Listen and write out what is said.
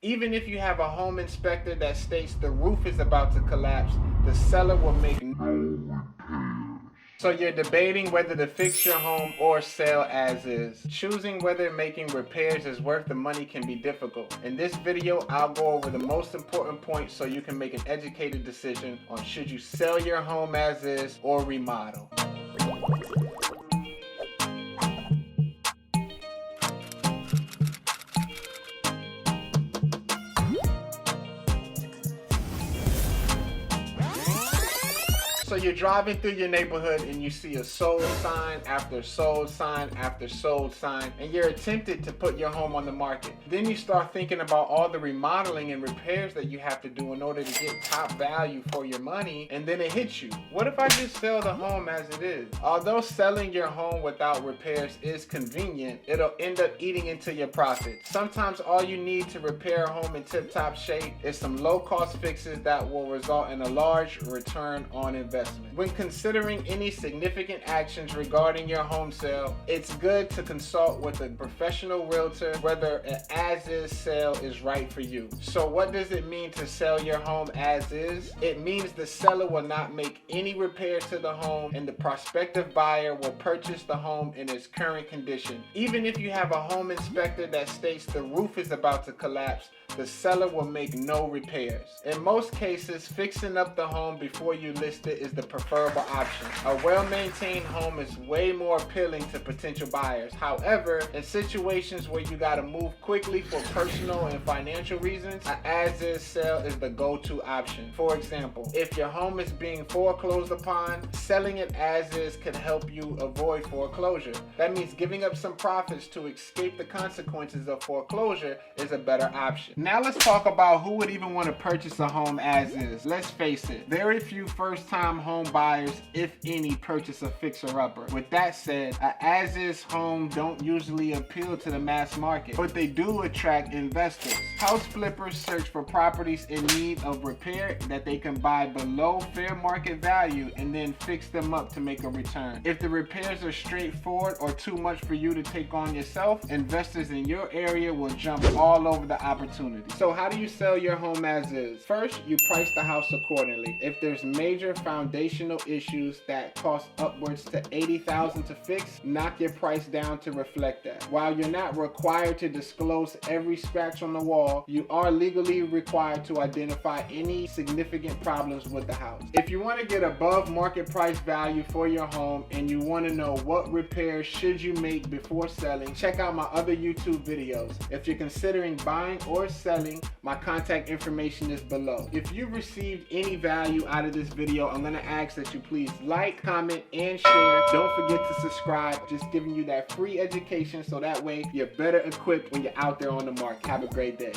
Even if you have a home inspector that states the roof is about to collapse, the seller will make no repairs. So you're debating whether to fix your home or sell as is. Choosing whether making repairs is worth the money can be difficult. In this video, I'll go over the most important points so you can make an educated decision on should you sell your home as is or remodel. So you're driving through your neighborhood and you see a sold sign after sold sign after sold sign, and you're tempted to put your home on the market. Then you start thinking about all the remodeling and repairs that you have to do in order to get top value for your money, and then it hits you. What if I just sell the home as it is? Although selling your home without repairs is convenient, it'll end up eating into your profits. Sometimes all you need to repair a home in tip-top shape is some low-cost fixes that will result in a large return on investment. When considering any significant actions regarding your home sale, it's good to consult with a professional realtor whether an as-is sale is right for you. So what does it mean to sell your home as is? It means the seller will not make any repairs to the home and the prospective buyer will purchase the home in its current condition. Even if you have a home inspector that states the roof is about to collapse, the seller will make no repairs. In most cases, fixing up the home before you list it is the preferable option. A well-maintained home is way more appealing to potential buyers. However, in situations where you gotta move quickly for personal and financial reasons, an as-is sale is the go-to option. For example, if your home is being foreclosed upon, selling it as is can help you avoid foreclosure. That means giving up some profits to escape the consequences of foreclosure is a better option. Now let's talk about who would even want to purchase a home as is. Let's face it, very few first-time home buyers, if any, purchase a fixer-upper. With that said, an as-is home don't usually appeal to the mass market, but they do attract investors. House flippers search for properties in need of repair that they can buy below fair market value and then fix them up to make a return. If the repairs are straightforward or too much for you to take on yourself, investors in your area will jump all over the opportunity. So how do you sell your home as is? First, you price the house accordingly. If there's major foundational issues that cost upwards to $80,000 to fix, knock your price down to reflect that. While you're not required to disclose every scratch on the wall, you are legally required to identify any significant problems with the house. If you want to get above market price value for your home and you want to know what repairs should you make before selling, check out my other YouTube videos. If you're considering buying or selling, my contact information is below. If you received any value out of this video, I'm going to ask that you please like, comment, and share. Don't forget to subscribe. Just giving you that free education so that way you're better equipped when you're out there on the market. Have a great day.